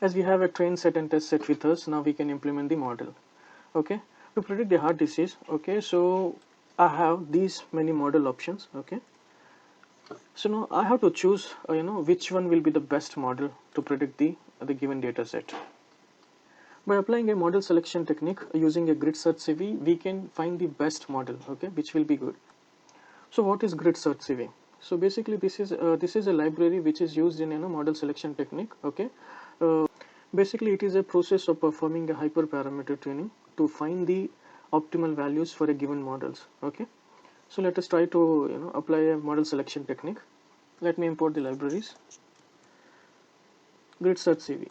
as we have a train set and test set with us, now we can implement the model. Okay, to predict the heart disease. Okay, so I have these many model options. Okay, so now I have to choose which one will be the best model to predict the given data set. By applying a model selection technique using a grid search CV, we can find the best model, okay, which will be good. So what is grid search CV? So basically this is a library which is used in model selection technique. Okay, basically it is a process of performing a hyperparameter tuning to find the optimal values for a given models. Okay, so let us try to apply a model selection technique. Let me import the libraries. Grid search CV.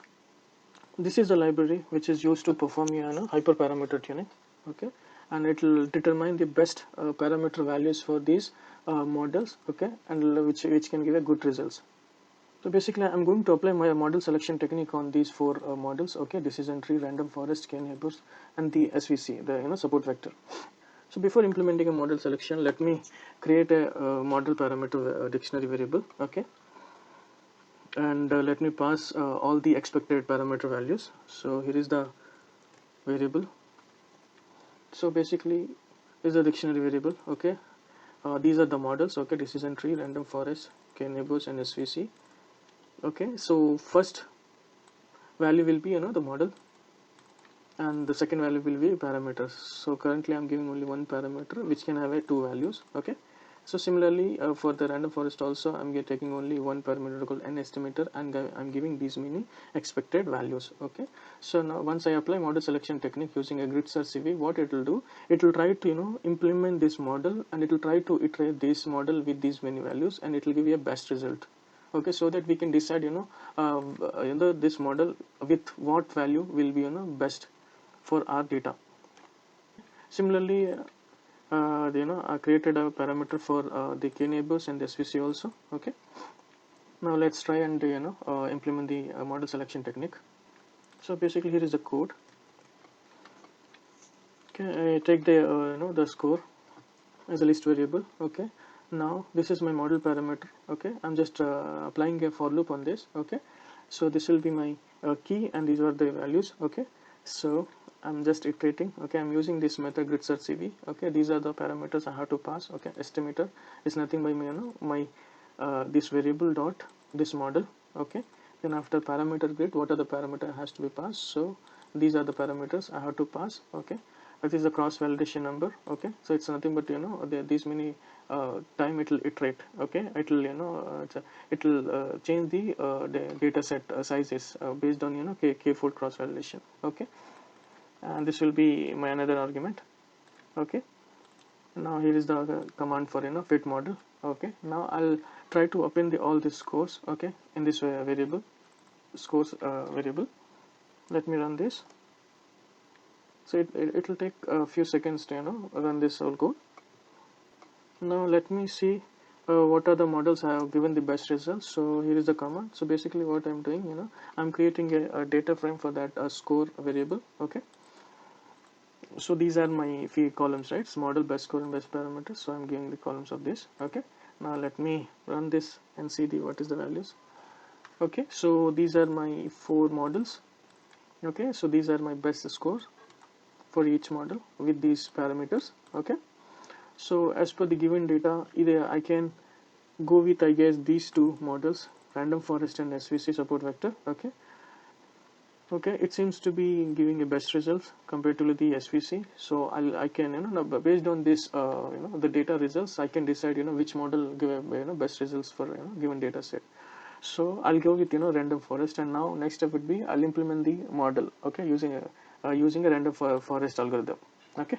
This is a library which is used to perform hyperparameter tuning. Okay, and it will determine the best parameter values for these models. Okay, and which can give a good results. So basically I'm going to apply my model selection technique on these four models. Okay, decision tree, random forest, k-neighbors, and the SVC, the support vector. So before implementing a model selection, let me create a model parameter dictionary variable. Okay, and let me pass all the expected parameter values. So here is the variable. So basically is a dictionary variable. Okay, these are the models. Okay, decision tree, random forest, k-neighbors, and SVC. Okay, so first value will be the model, and the second value will be parameters. So currently I'm giving only one parameter which can have two values. Okay, so similarly for the random forest also I'm taking only one parameter called n estimator, and I'm giving these many expected values. Okay, so now once I apply model selection technique using a grid search CV, what it will do, it will try to implement this model, and it will try to iterate this model with these many values, and it will give you a best result. Okay, so that we can decide this model with what value will be best for our data. Similarly I created a parameter for the k-neighbors and the SVC also. Okay, now let's try and implement the model selection technique. So basically here is the code. Okay, I take the the score as a list variable. Okay, now this is my model parameter. Okay, I'm just applying a for loop on this. Okay, so this will be my key, and these are the values. Okay, so I'm just iterating. Okay, I'm using this method grid search CV. Okay, these are the parameters I have to pass. Okay, estimator is nothing but my this variable dot this model. Okay, then after parameter grid, what are the parameter has to be passed? So these are the parameters I have to pass. Okay, that is the cross validation number. Okay, so it's nothing but these many time it will iterate. Okay, it will it will change the data set sizes based on k-fold cross validation. Okay, and this will be my another argument. Okay, now here is the command for fit model. Okay, now I'll try to append all these scores. Okay, in this variable scores variable. Let me run this. So it will take a few seconds to run this whole code. Now let me see what are the models I have given the best results. So here is the command. So basically what I'm doing, I'm creating a data frame for that score variable. Okay, so these are my few columns, right? So model, best score, and best parameters. So I'm giving the columns of this. Okay, now let me run this and see what is the values. Okay, so these are my four models. Okay, so these are my best scores for each model with these parameters. Okay, so as per the given data, either I can go with, I guess, these two models, random forest and SVC support vector. Okay, okay, it seems to be giving a best results compared to the SVC. So I can based on this the data results, I can decide which model give a best results for given data set. So I'll go with random forest, and now next step would be I'll implement the model. Okay, using a random forest algorithm. Okay,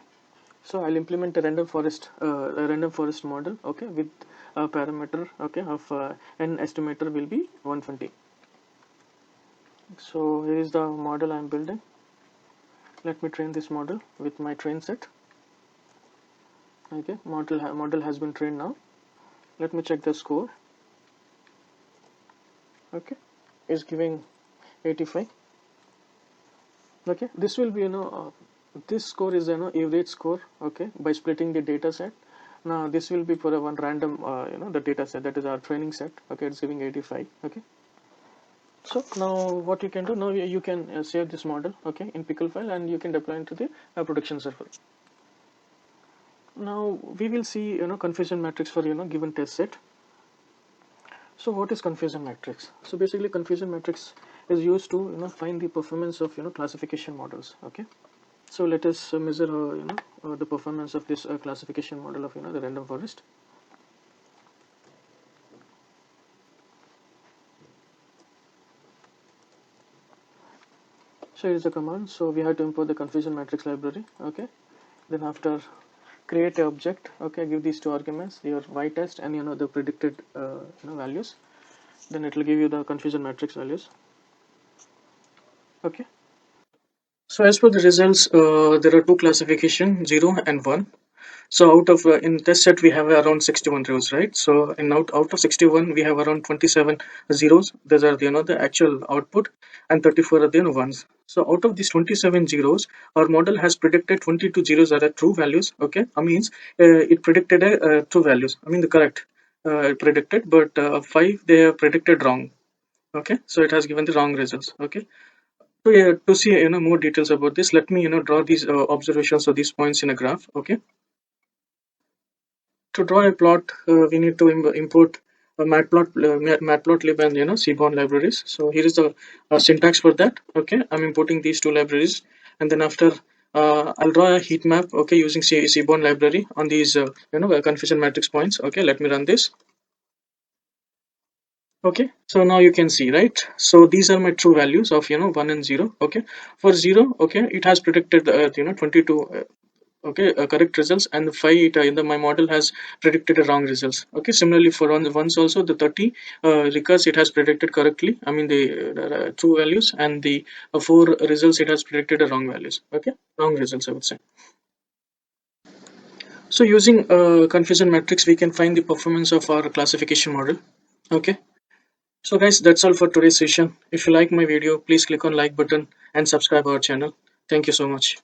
so I'll implement a random forest model. Okay, with a parameter of n estimator will be 120. So here is the model I'm building. Let me train this model with my train set. Okay, model has been trained now. Let me check the score. Okay, is giving 85. Okay, this will be this score is average score. Okay, by splitting the data set. Now this will be for a one random the data set, that is our training set. Okay, it's giving 85. Okay, So now what you can do, now you can save this model, okay, in pickle file, and you can deploy into the production server. Now we will see confusion matrix for given test set. So what is confusion matrix? So basically confusion matrix is used to find the performance of classification models. Okay, so let us measure the performance of this classification model of the random forest. So here is the command. So we have to import the confusion matrix library. Okay, then after create a object, okay, give these two arguments, your y-test and the predicted values, then it will give you the confusion matrix values. Okay, so as per the results, there are two classification, 0 and 1. So out of in test set we have around 61 rows, right? So in out of 61 we have around 27 zeros. Those are the actual output, and 34 are the ones. So out of these 27 zeros, our model has predicted 22 zeros are the true values. Okay, I means it predicted true values. I mean the correct predicted, but 5 they have predicted wrong. Okay, so it has given the wrong results. Okay, so yeah, to see more details about this, let me draw these observations or these points in a graph. Okay. To draw a plot, we need to import matplotlib and seaborn libraries. So here is the syntax for that. Okay, I'm importing these two libraries, and then after I'll draw a heat map. Okay, using seaborn library on these confusion matrix points. Okay, let me run this. Okay, so now you can see, right? So these are my true values of 1 and 0. Okay, for 0, okay, it has predicted 22 okay correct results, and 5 it, my model has predicted a wrong results. Okay, similarly for ones also, the 30 recurs it has predicted correctly, I mean the true values, and the 4 results it has predicted a wrong values. Okay, wrong results I would say. So using confusion matrix we can find the performance of our classification model. Okay, so guys, that's all for today's session. If you like my video, please click on like button and subscribe our channel. Thank you so much.